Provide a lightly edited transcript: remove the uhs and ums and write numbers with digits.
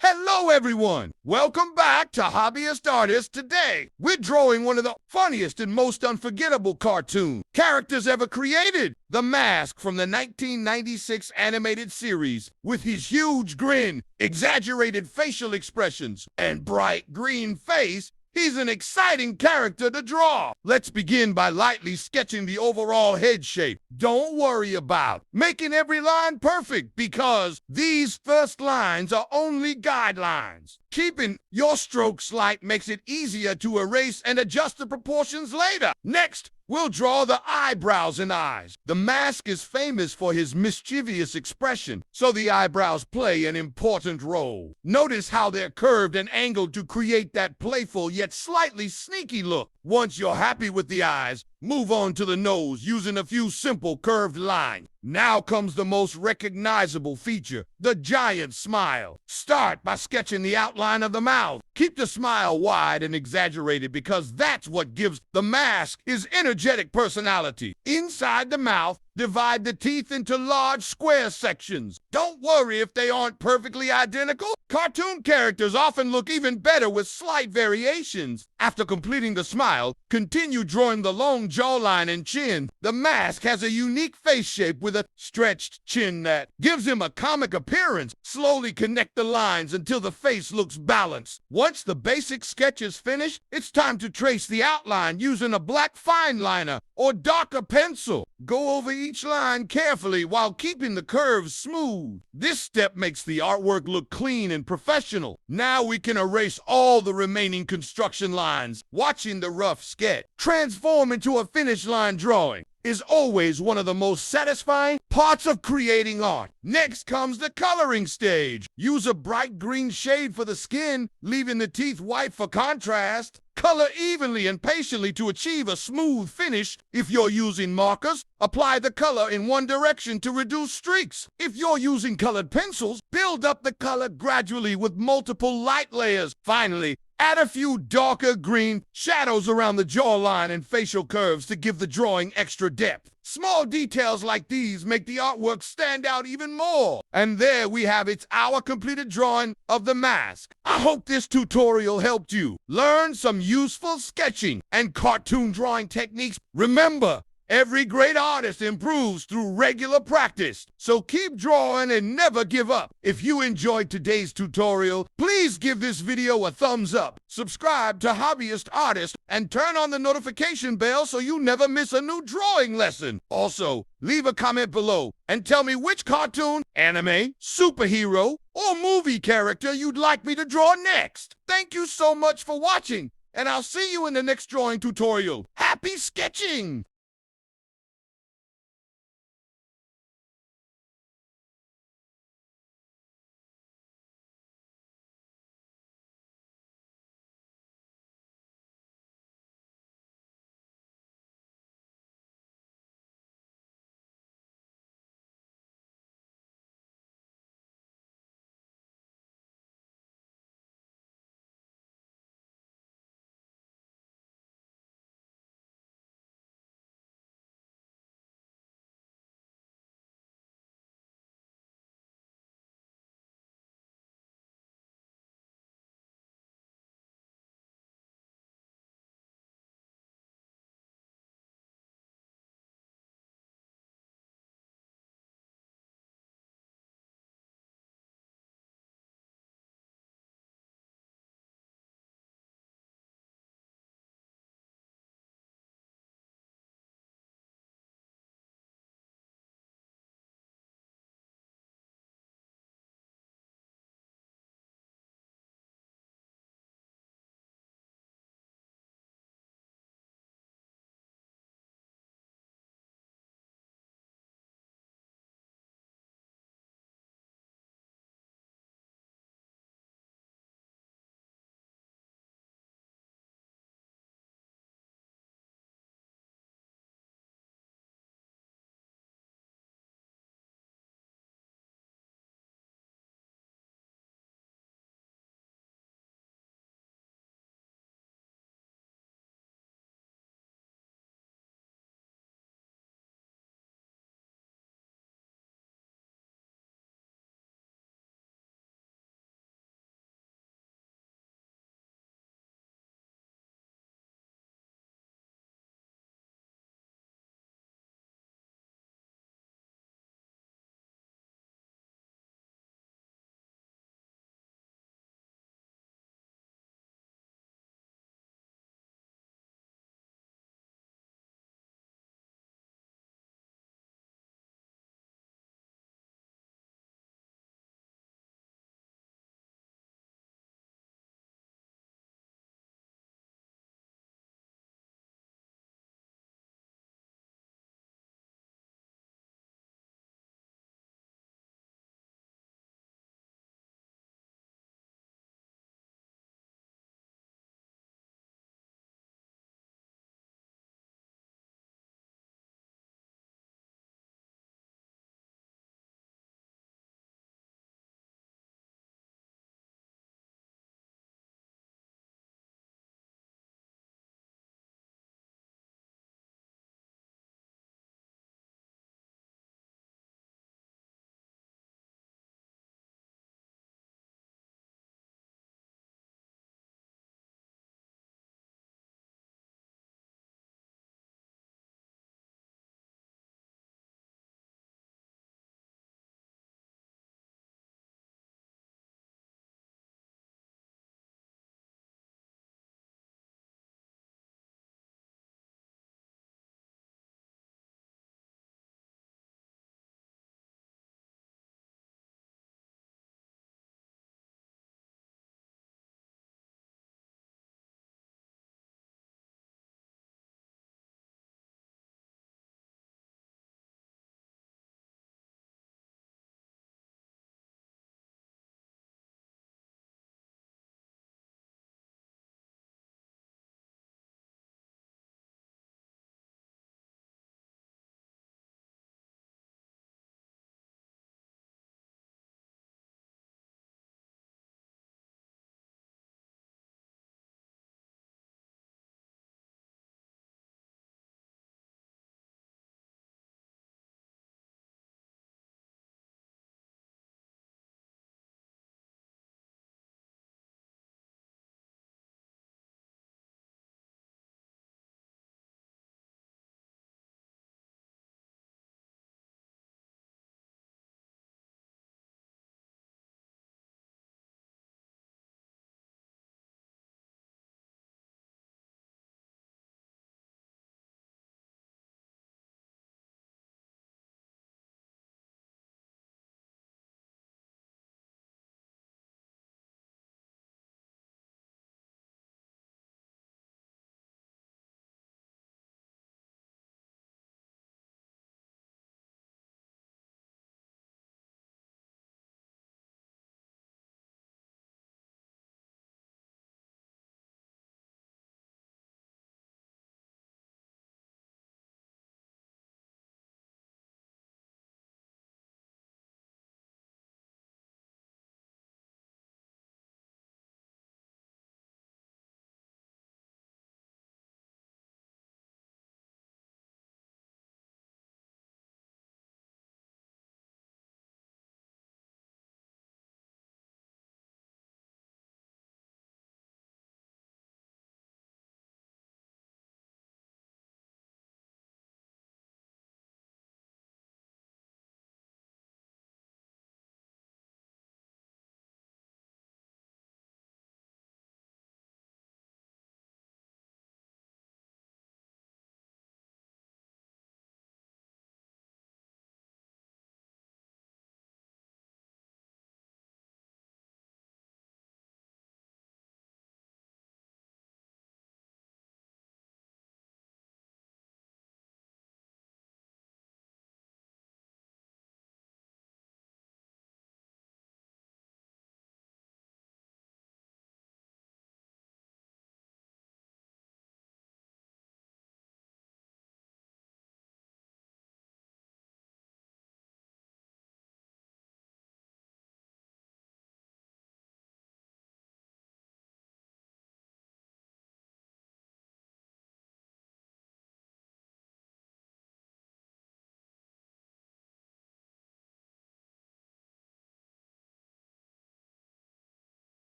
Hello everyone! Welcome back to Hobbyist Artist. Today, we're drawing one of the funniest and most unforgettable cartoon characters ever created. The Mask from the 1996 animated series. With his huge grin, exaggerated facial expressions, and bright green face, he's an exciting character to draw. Let's begin by lightly sketching the overall head shape. Don't worry about making every line perfect because these first lines are only guidelines. Keeping your strokes light makes it easier to erase and adjust the proportions later. Next, we'll draw the eyebrows and eyes. The Mask is famous for his mischievous expression, so the eyebrows play an important role. Notice how they're curved and angled to create that playful yet slightly sneaky look. Once you're happy with the eyes, move on to the nose using a few simple curved lines. Now comes the most recognizable feature, the giant smile. Start by sketching the outline of the mouth. Keep the smile wide and exaggerated because that's what gives the Mask his energetic personality. Inside the mouth, divide the teeth into large square sections. Don't worry if they aren't perfectly identical. Cartoon characters often look even better with slight variations. After completing the smile, continue drawing the long jawline and chin. The Mask has a unique face shape with a stretched chin that gives him a comic appearance. Slowly connect the lines until the face looks balanced. Once the basic sketch is finished, it's time to trace the outline using a black Fineliner or darker pencil. Go over each line carefully while keeping the curves smooth. This step makes the artwork look clean and professional. Now we can erase all the remaining construction lines. Watching the rough sketch transform into a finish line drawing is always one of the most satisfying parts of creating art. Next comes the coloring stage. Use a bright green shade for the skin, leaving the teeth white for contrast. Color evenly and patiently to achieve a smooth finish. If you're using markers, apply the color in one direction to reduce streaks. If you're using colored pencils, build up the color gradually with multiple light layers. Finally, add a few darker green shadows around the jawline and facial curves to give the drawing extra depth. Small details like these make the artwork stand out even more. And there we have it, our completed drawing of the Mask. I hope this tutorial helped you learn some useful sketching and cartoon drawing techniques. Remember, every great artist improves through regular practice, so keep drawing and never give up. If you enjoyed today's tutorial, please give this video a thumbs up, subscribe to Hobbyist Artist, and turn on the notification bell so you never miss a new drawing lesson. Also, leave a comment below and tell me which cartoon, anime, superhero, or movie character you'd like me to draw next. Thank you so much for watching, and I'll see you in the next drawing tutorial. Happy sketching!